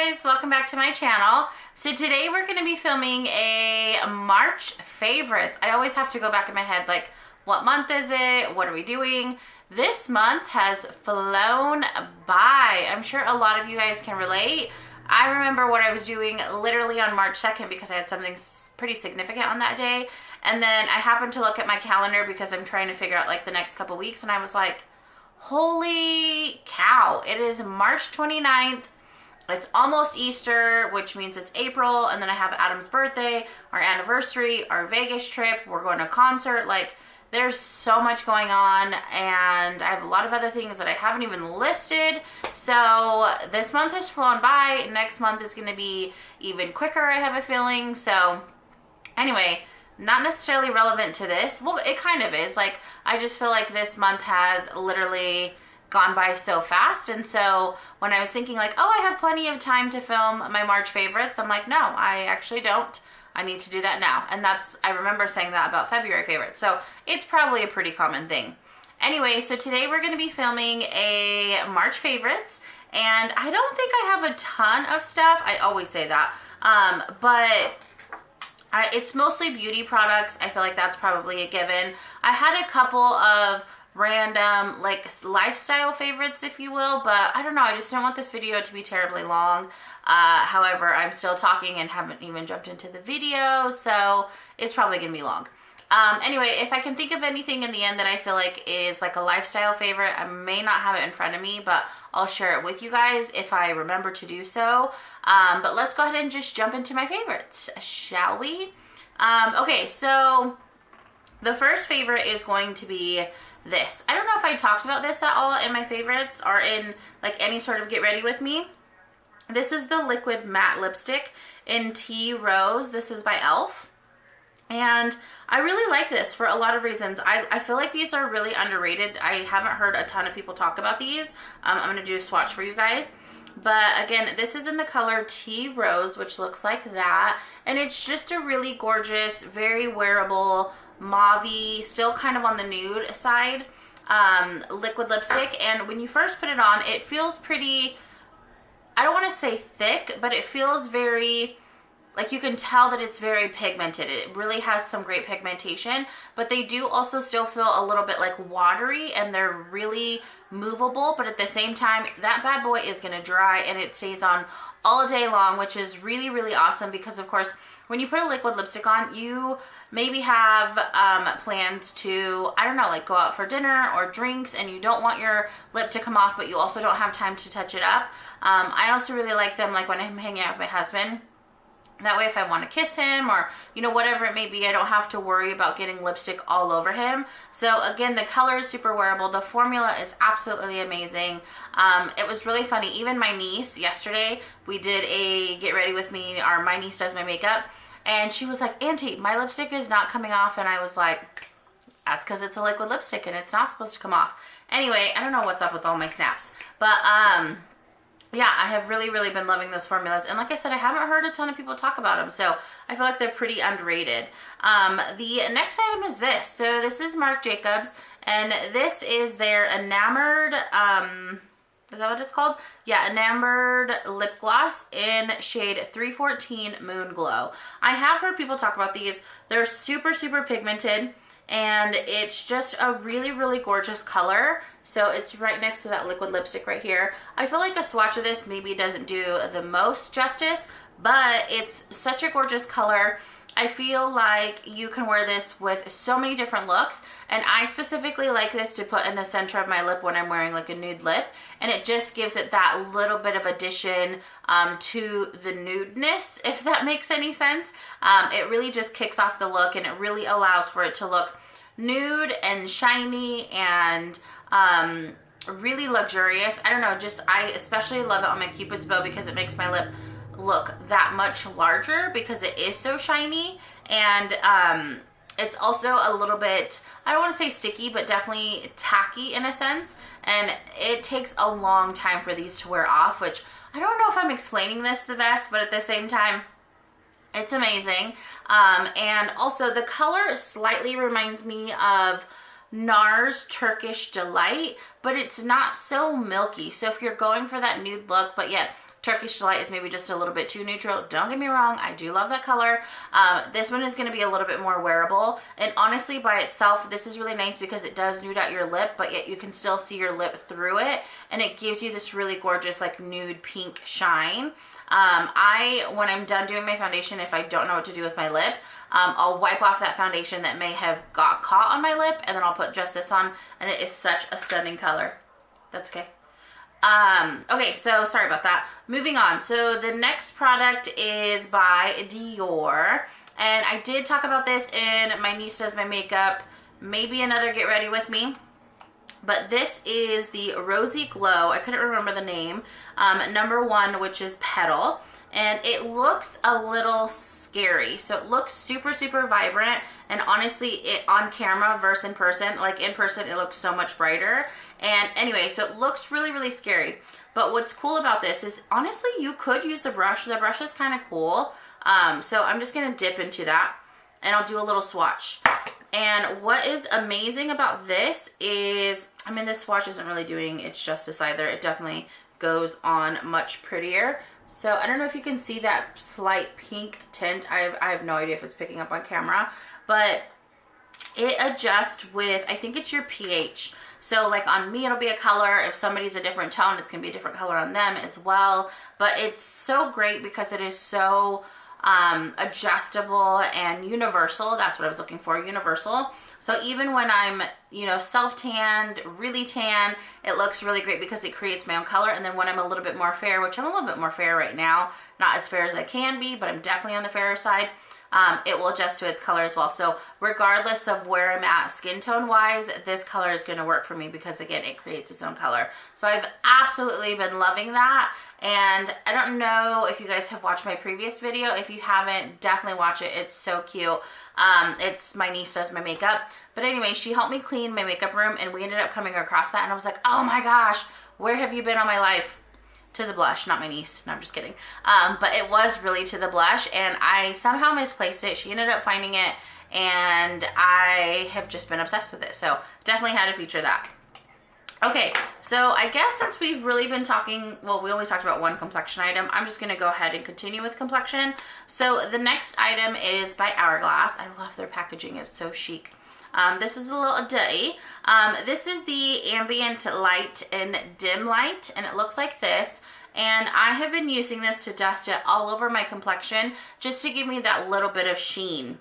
guys, welcome back to my channel. So today we're going to be filming a March favorites. I always have to go back in my head like, what month is it? What are we doing? This month has flown by. I'm sure a lot of you guys can relate. I remember what I was doing literally on March 2nd because I had something pretty significant on that day. And then I happened to look at my calendar because I'm trying to figure out like the next couple weeks, and I was like, holy cow, it is March 29th. It's almost Easter, which means it's April, and then I have Adam's birthday, our anniversary, our Vegas trip, we're going to a concert. Like, there's so much going on, and I have a lot of other things that I haven't even listed. So this month has flown by. Next month is going to be even quicker, I have a feeling. So anyway, not necessarily relevant to this. Well, it kind of is. Like, I just feel like this month has literally gone by so fast. And so when I was thinking like, oh, I have plenty of time to film my March favorites, I'm like, no, I actually don't. I need to do that now. And I remember saying that about February favorites. So it's probably a pretty common thing. Anyway, so today we're going to be filming a March favorites. And I don't think I have a ton of stuff. I always say that. It's mostly beauty products. I feel like that's probably a given. I had a couple of random like lifestyle favorites, if you will, but I don't know, I just don't want this video to be terribly long. However, I'm still talking and haven't even jumped into the video, so it's probably gonna be long. Anyway, if I can think of anything in the end that I feel like is like a lifestyle favorite, I may not have it in front of me, but I'll share it with you guys if I remember to do so. But let's go ahead and just jump into my favorites, shall we? Okay, so the first favorite is going to be this. I don't know if I talked about this at all in my favorites or in like any sort of get ready with me. This is the liquid matte lipstick in Tea Rose. This is by e.l.f. And I really like this for a lot of reasons. I feel like these are really underrated. I haven't heard a ton of people talk about these. I'm going to do a swatch for you guys. But again, this is in the color Tea Rose, which looks like that. And it's just a really gorgeous, very wearable, mauve-y, still kind of on the nude side, liquid lipstick. And when you first put it on, it feels pretty, I don't want to say thick, but it feels very, like you can tell that it's very pigmented. It really has some great pigmentation, but they do also still feel a little bit like watery, and they're really movable. But at the same time, that bad boy is going to dry and it stays on all day long, which is really, really awesome because of course, when you put a liquid lipstick on, you maybe have plans to, I don't know, like go out for dinner or drinks, and you don't want your lip to come off, but you also don't have time to touch it up. I also really like them like when I'm hanging out with my husband. That way if I want to kiss him or, you know, whatever it may be, I don't have to worry about getting lipstick all over him. So again, the color is super wearable. The formula is absolutely amazing. It was really funny. Even my niece yesterday, we did a get ready with me, or my niece does my makeup, and she was like, Auntie, my lipstick is not coming off. And I was like, that's because it's a liquid lipstick and it's not supposed to come off. Anyway, I don't know what's up with all my snaps, but yeah, I have really, really been loving those formulas. And like I said, I haven't heard a ton of people talk about them, so I feel like they're pretty underrated. The next item is this. So this is Marc Jacobs, and this is their Enamored, is that what it's called? Yeah, Enamored lip gloss in shade 314 Moonglow. I have heard people talk about these. They're super, super pigmented, and it's just a really, really gorgeous color. So it's right next to that liquid lipstick right here. I feel like a swatch of this maybe doesn't do the most justice, but it's such a gorgeous color. I feel like you can wear this with so many different looks, and I specifically like this to put in the center of my lip when I'm wearing like a nude lip, and it just gives it that little bit of addition to the nudeness, if that makes any sense. It really just kicks off the look, and it really allows for it to look nude and shiny and really luxurious. I don't know, just I especially love it on my Cupid's bow because it makes my lip look that much larger because it is so shiny. And it's also a little bit, I don't want to say sticky, but definitely tacky in a sense, and it takes a long time for these to wear off, which I don't know if I'm explaining this the best, but at the same time, it's amazing. And also the color slightly reminds me of NARS Turkish Delight, but it's not so milky. So if you're going for that nude look, but yet Turkish Delight is maybe just a little bit too neutral. Don't get me wrong, I do love that color. This one is going to be a little bit more wearable, and honestly by itself this is really nice because it does nude out your lip, but yet you can still see your lip through it, and it gives you this really gorgeous like nude pink shine. When I'm done doing my foundation, if I don't know what to do with my lip, I'll wipe off that foundation that may have got caught on my lip, and then I'll put just this on, and it is such a stunning color. That's okay. Okay, so sorry about that. Moving on. So the next product is by Dior, and I did talk about this in My Niece Does My Makeup, maybe another Get Ready With Me. But this is the Rosy Glow, I couldn't remember the name, number 1, which is Petal. And it looks a little scary. So it looks super, super vibrant. And honestly, on camera versus in person, like in person, it looks so much brighter. And anyway, so it looks really, really scary. But what's cool about this is, honestly, you could use the brush. The brush is kind of cool. So I'm just going to dip into that, and I'll do a little swatch. And what is amazing about this is, I mean, this swatch isn't really doing its justice either. It definitely goes on much prettier. So I don't know if you can see that slight pink tint. I have no idea if it's picking up on camera, but it adjusts with, I think it's your pH. So like on me, it'll be a color. If somebody's a different tone, it's going to be a different color on them as well. But it's so great because it is so adjustable and universal. That's what I was looking for, universal. So even when I'm, you know, self-tanned, really tan, it looks really great because it creates my own color. And then when I'm a little bit more fair, which I'm a little bit more fair right now, not as fair as I can be, but I'm definitely on the fairer side, it will adjust to its color as well. So regardless of where I'm at skin tone wise, this color is going to work for me because again, it creates its own color. So I've absolutely been loving that. And I don't know if you guys have watched my previous video. If you haven't, definitely watch it. It's so cute. It's My Niece Does My Makeup. But anyway, she helped me clean my makeup room, and we ended up coming across that, and I was like, oh my gosh, where have you been all my life? To the blush, not my niece. No, I'm just kidding. But it was really to the blush, and I somehow misplaced it. She ended up finding it, and I have just been obsessed with it. So definitely had to feature that. Okay, so I guess since we've really been talking, well, we only talked about one complexion item, I'm just going to go ahead and continue with complexion. So the next item is by Hourglass. I love their packaging. It's so chic. This is a little dirty. This is the Ambient Light and Dim Light, and it looks like this. And I have been using this to dust it all over my complexion just to give me that little bit of sheen.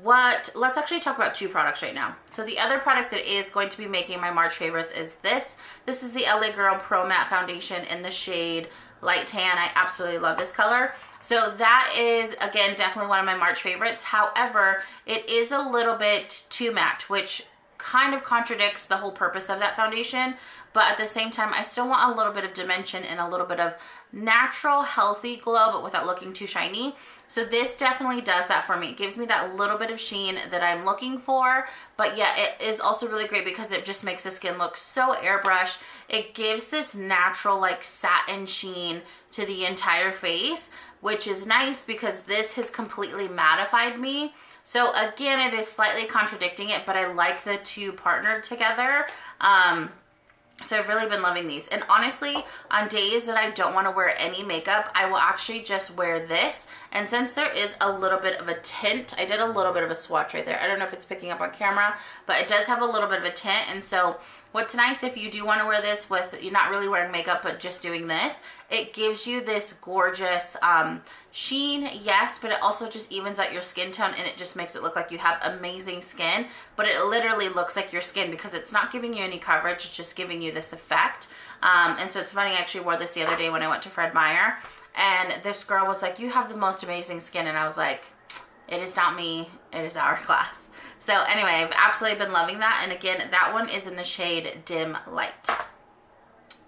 Let's actually talk about two products right now. So the other product that is going to be making my March favorites is this. This is the LA Girl Pro Matte Foundation in the shade Light Tan. I absolutely love this color. So that is, again, definitely one of my March favorites. However, it is a little bit too matte, which kind of contradicts the whole purpose of that foundation. But at the same time, I still want a little bit of dimension and a little bit of natural, healthy glow, but without looking too shiny. So this definitely does that for me. It gives me that little bit of sheen that I'm looking for, but yeah, it is also really great because it just makes the skin look so airbrushed. It gives this natural like satin sheen to the entire face, which is nice because this has completely mattified me. So again, it is slightly contradicting it, but I like the two partnered together. So I've really been loving these. And honestly, on days that I don't want to wear any makeup, I will actually just wear this. And since there is a little bit of a tint, I did a little bit of a swatch right there. I don't know if it's picking up on camera, but it does have a little bit of a tint. And so what's nice if you do want to wear this with, you're not really wearing makeup, but just doing this, it gives you this gorgeous sheen, yes, but it also just evens out your skin tone, and it just makes it look like you have amazing skin, but it literally looks like your skin because it's not giving you any coverage, it's just giving you this effect. And so it's funny, I actually wore this the other day when I went to Fred Meyer, and this girl was like, you have the most amazing skin, and I was like, it is not me, it is Hourglass. So anyway, I've absolutely been loving that, and again, that one is in the shade Dim Light.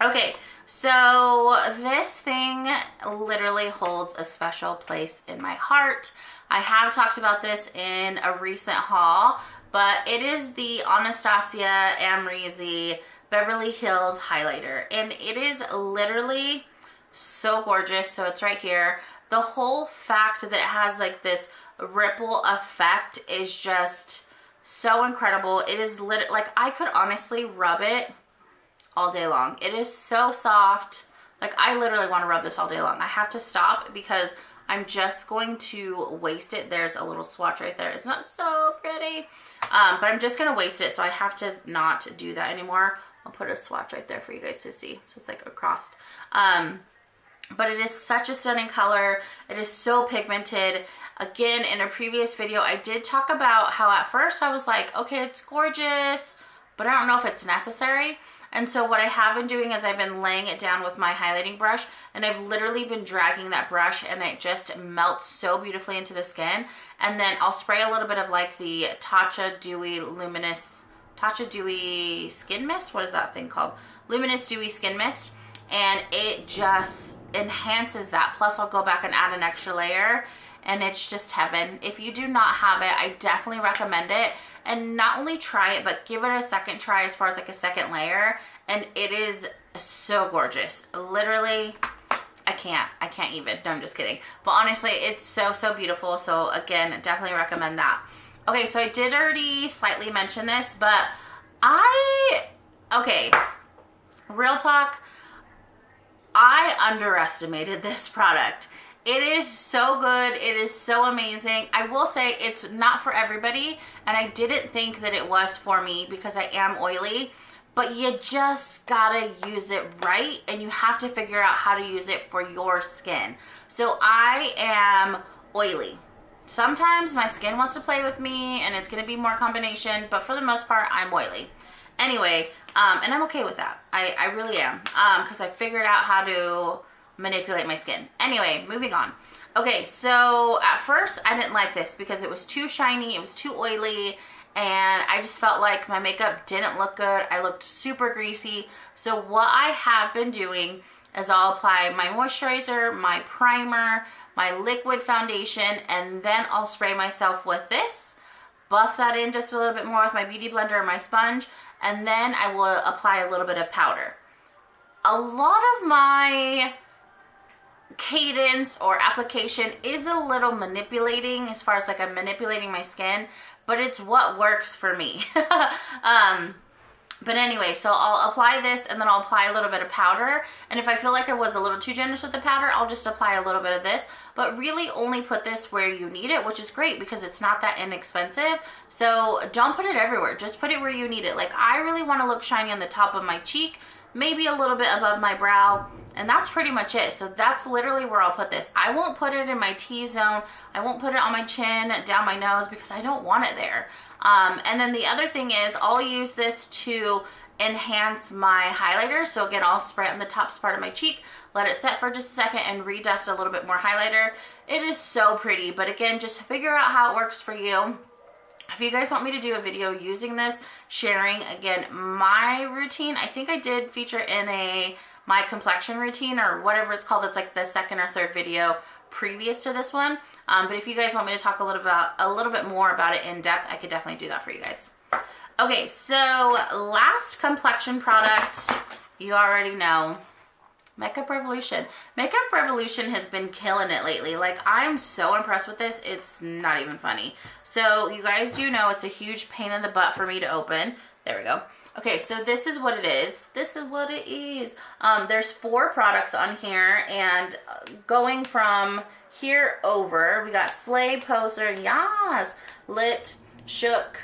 Okay, so this thing literally holds a special place in my heart. I have talked about this in a recent haul, but it is the Anastasia Amrezy Beverly Hills highlighter, and it is literally so gorgeous. So it's right here. The whole fact that it has like this ripple effect is just so incredible. It is like I could honestly rub it all day long. It is so soft. Like, I literally want to rub this all day long. I have to stop because I'm just going to waste it. There's a little swatch right there. Isn't that so pretty? But I'm just going to waste it, so I have to not do that anymore. I'll put a swatch right there for you guys to see. So it's like across. But it is such a stunning color. It is so pigmented. Again, in a previous video, I did talk about how at first I was like, okay, it's gorgeous, but I don't know if it's necessary. And so what I have been doing is I've been laying it down with my highlighting brush, and I've literally been dragging that brush, and it just melts so beautifully into the skin. And then I'll spray a little bit of like the Tatcha Dewy Skin Mist. What is that thing called? Luminous Dewy Skin Mist. And it just enhances that. Plus I'll go back and add an extra layer, and it's just heaven. If you do not have it, I definitely recommend it. And not only try it, but give it a second try as far as like a second layer. And it is so gorgeous. Literally, I can't even. No, I'm just kidding. But honestly, it's so, so beautiful. So again, definitely recommend that. Okay, so I did already slightly mention this, but okay, real talk, I underestimated this product. It is so good. It is so amazing. I will say it's not for everybody, and I didn't think that it was for me because I am oily, but you just gotta use it right, and you have to figure out how to use it for your skin. So I am oily. Sometimes my skin wants to play with me, and it's gonna be more combination, but for the most part, I'm oily. Anyway, and I'm okay with that. I really am, because I figured out how to manipulate my skin. Anyway, moving on. Okay, so at first I didn't like this because it was too shiny, it was too oily, and I just felt like my makeup didn't look good. I looked super greasy. So what I have been doing is I'll apply my moisturizer, my primer, my liquid foundation, and then I'll spray myself with this, buff that in just a little bit more with my beauty blender or my sponge, and then I will apply a little bit of powder. A lot of my cadence or application is a little manipulating as far as like I'm manipulating my skin, but it's what works for me. But anyway, so I'll apply this, and then I'll apply a little bit of powder, and if I feel like I was a little too generous with the powder, I'll just apply a little bit of this, but really only put this where you need it, which is great because it's not that inexpensive. So don't put it everywhere, just put it where you need it. Like, I really want to look shiny on the top of my cheek, maybe a little bit above my brow, and that's pretty much it. So that's literally where I'll put this. I won't put it in my T-zone. I won't put it on my chin, down my nose, because I don't want it there. And then the other thing is I'll use this to enhance my highlighter. So again, I'll spray it on the top part of my cheek, let it set for just a second, and redust a little bit more highlighter. It is so pretty, but again, just figure out how it works for you. If you guys want me to do a video using this, sharing, again, my routine, I think I did feature in my complexion routine or whatever it's called. It's like the second or third video previous to this one. But if you guys want me to talk a little bit more about it in depth, I could definitely do that for you guys. Okay, so last complexion product, you already know, Makeup Revolution. Makeup Revolution has been killing it lately. Like, I'm so impressed with this, it's not even funny. So you guys do know it's a huge pain in the butt for me to open. There we go. Okay, so this is what it is. This is what it is. There's 4 products on here, and going from here over, we got Slay, Poser, Yas, Lit, Shook,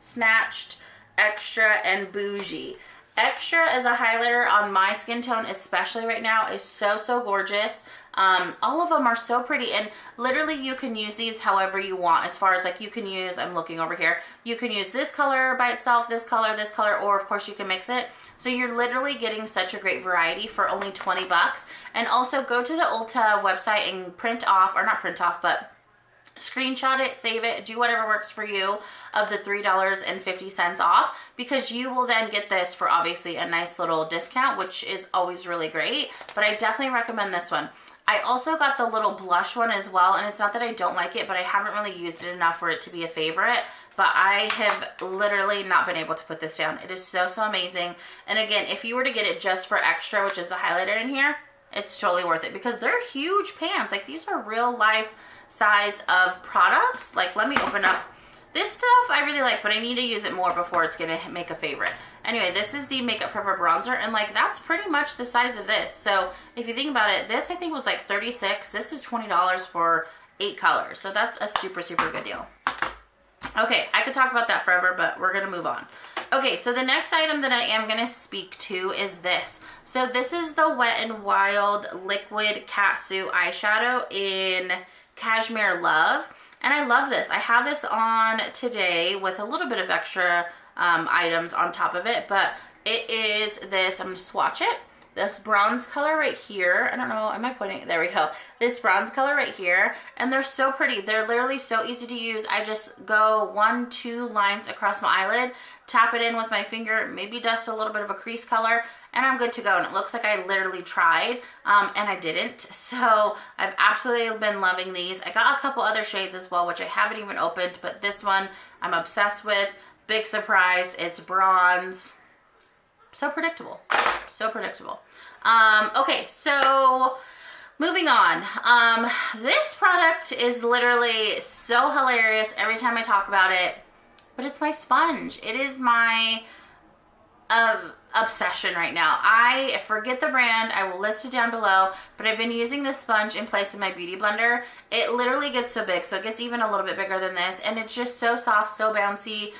Snatched, Extra, and Bougie. Extra as a highlighter on my skin tone, especially right now, is so, so gorgeous. All of them are so pretty, and literally you can use these however you want. As far as like, you can use, I'm looking over here, you can use this color by itself, this color, or of course you can mix it. So you're literally getting such a great variety for only 20 bucks. And also go to the Ulta website and print off, or not print off, but screenshot it, save it, do whatever works for you of the $3.50 off, because you will then get this for obviously a nice little discount, which is always really great. But I definitely recommend this one. I also got the little blush one as well, and it's not that I don't like it, but I haven't really used it enough for it to be a favorite. But I have literally not been able to put this down. It is so, so amazing. And again, if you were to get it just for Extra, which is the highlighter in here, it's totally worth it, because they're huge pans. Like, these are real life size of products. Like, let me open up this stuff. I really like, but I need to use it more before it's gonna make a favorite. Anyway, this is the Makeup Forever bronzer, and like that's pretty much the size of this. So if you think about it, this I think was like $36. This is $20 for 8 colors. So that's a super, super good deal. Okay, I could talk about that forever, but we're gonna move on. Okay, so the next item that I am gonna speak to is this. So this is the Wet n Wild Liquid Catsuit Eyeshadow in Cashmere Love. And I love this. I have this on today with a little bit of extra items on top of it, but it is this, I'm gonna swatch it. This bronze color right here, I don't know, am I pointing? There we go. This bronze color right here, and they're so pretty. They're literally so easy to use. I just go 1-2 lines across my eyelid, tap it in with my finger, maybe dust a little bit of a crease color, and I'm good to go. And it looks like I literally tried, and I didn't. So I've absolutely been loving these. I got a couple other shades as well, which I haven't even opened, but this one I'm obsessed with. Big surprise, it's bronze. So predictable, so predictable. Okay, so moving on. This product is literally so hilarious every time I talk about it, but it's my sponge. It is my obsession right now. I forget the brand, I will list it down below, but I've been using this sponge in place of my beauty blender. It literally gets so big, so it gets even a little bit bigger than this, and it's just so soft, so bouncy.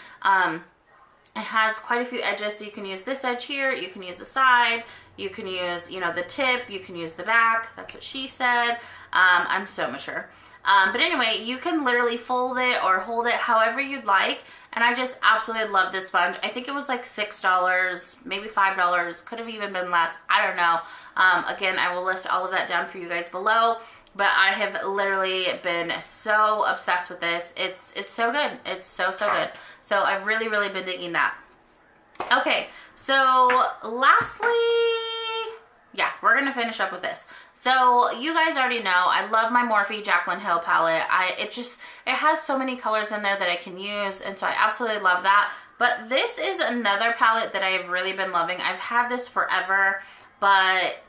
It has quite a few edges, so you can use this edge here, you can use the side, you can use, you know, the tip, you can use the back. That's what she said. I'm so mature. But anyway, you can literally fold it or hold it however you'd like, and I just absolutely love this sponge. I think it was like $6, maybe $5, could have even been less, I don't know. Again, I will list all of that down for you guys below, but I have literally been so obsessed with this. It's so good. It's so, so good. So I've really, really been digging that. Okay, so lastly, yeah, we're gonna finish up with this. So you guys already know, I love my Morphe Jaclyn Hill palette. It has so many colors in there that I can use, and so I absolutely love that. But this is another palette that I have really been loving. I've had this forever, but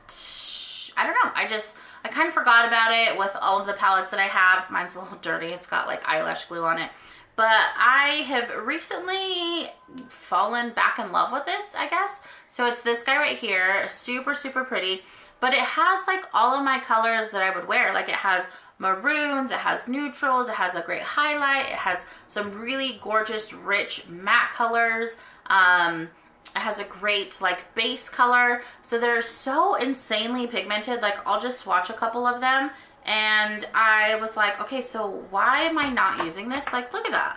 I don't know, I kind of forgot about it with all of the palettes that I have. Mine's a little dirty, it's got like eyelash glue on it. But I have recently fallen back in love with this, I guess. So it's this guy right here, super, super pretty. But it has like all of my colors that I would wear. Like it has maroons, it has neutrals, it has a great highlight, it has some really gorgeous, rich matte colors. It has a great like base color. So they're so insanely pigmented. Like I'll just swatch a couple of them. And I was like, okay, so why am I not using this? Like, look at that.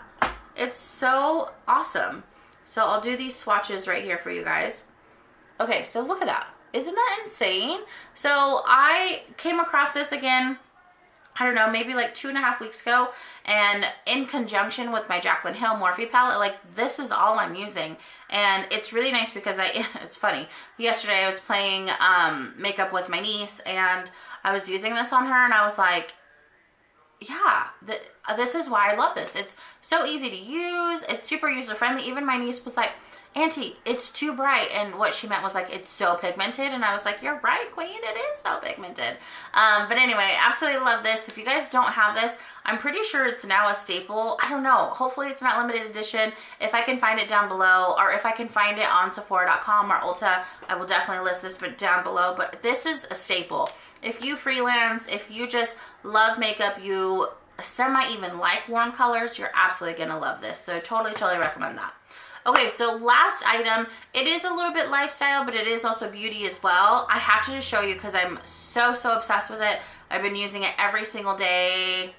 It's so awesome. So I'll do these swatches right here for you guys. Okay, so look at that. Isn't that insane? So I came across this again, I don't know, maybe like 2.5 weeks ago, and in conjunction with my Jaclyn Hill Morphe palette, like this is all I'm using. And it's really nice because it's funny. Yesterday I was playing makeup with my niece, and I was using this on her, and I was like, yeah, this is why I love this. It's so easy to use. It's super user friendly. Even my niece was like, Auntie, it's too bright. And what she meant was like, it's so pigmented. And I was like, you're right, Queen, it is so pigmented. But anyway, absolutely love this. If you guys don't have this, I'm pretty sure it's now a staple. I don't know. Hopefully it's not limited edition. If I can find it down below, or if I can find it on Sephora.com or Ulta, I will definitely list this down below. But this is a staple. If you freelance, if you just love makeup, you semi even like warm colors, you're absolutely gonna love this. So totally, totally recommend that. Okay, so last item, it is a little bit lifestyle, but it is also beauty as well. I have to just show you because I'm so, so obsessed with it. I've been using it every single day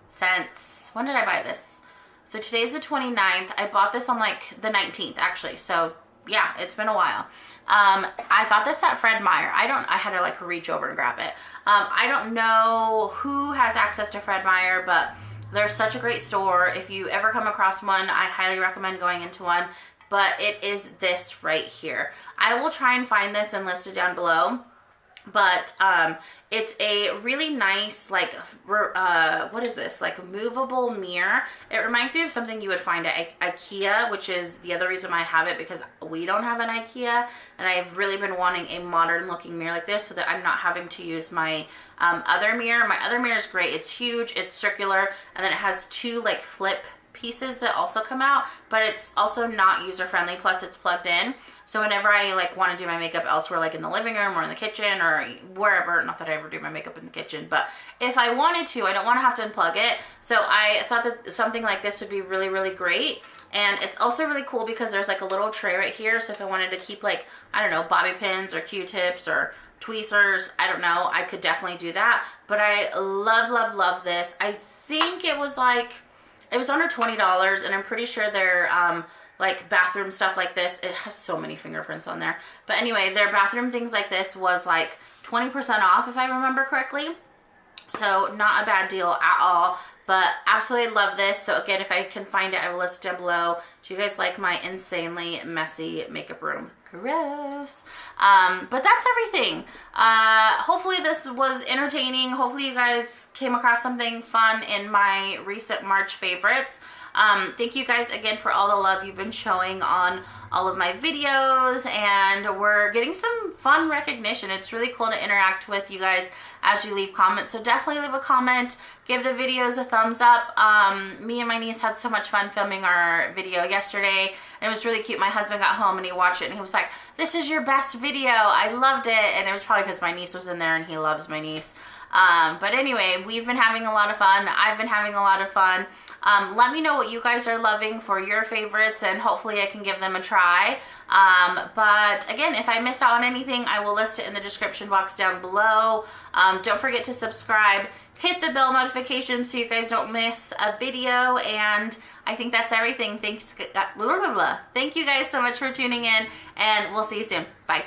since, when did I buy this? So today's the 29th. I bought this on like the 19th actually. So yeah, it's been a while. I got this at Fred Meyer. I had to like reach over and grab it. I don't know who has access to Fred Meyer, but they're such a great store. If you ever come across one, I highly recommend going into one. But it is this right here. I will try and find this and list it down below. But it's a really nice, like, what is this? Like, movable mirror. It reminds me of something you would find at IKEA, which is the other reason I have it, because we don't have an IKEA. And I've really been wanting a modern looking mirror like this so that I'm not having to use my other mirror. My other mirror is great. It's huge, it's circular, and then it has two, like, flip pieces that also come out, but it's also not user friendly, plus it's plugged in. So whenever I like want to do my makeup elsewhere, like in the living room or in the kitchen or wherever, not that I ever do my makeup in the kitchen, but if I wanted to, I don't want to have to unplug it. So I thought that something like this would be really, really great. And it's also really cool because there's like a little tray right here. So if I wanted to keep like, I don't know, bobby pins or Q-tips or tweezers, I don't know, I could definitely do that. But I love, love, love this. I think it was like, it was under $20, and I'm pretty sure they're like bathroom stuff like this. It has so many fingerprints on there. But anyway, their bathroom things like this was like 20% off if I remember correctly. So not a bad deal at all. But absolutely love this. So again, if I can find it, I will list it down below. Do you guys like my insanely messy makeup room? Gross. But that's everything. Hopefully this was entertaining. Hopefully you guys came across something fun in my recent March favorites. Thank you guys again for all the love you've been showing on all of my videos, and we're getting some fun recognition. It's really cool to interact with you guys as you leave comments, so definitely leave a comment, give the videos a thumbs up. Me and my niece had so much fun filming our video yesterday, and it was really cute. My husband got home and he watched it and he was like, "This is your best video, I loved it." And it was probably because my niece was in there, and he loves my niece. But anyway, we've been having a lot of fun. I've been having a lot of fun. Let me know what you guys are loving for your favorites, and hopefully I can give them a try. But again, if I missed out on anything, I will list it in the description box down below. Don't forget to subscribe, hit the bell notification so you guys don't miss a video, and I think that's everything. Thank you guys so much for tuning in, and we'll see you soon. Bye.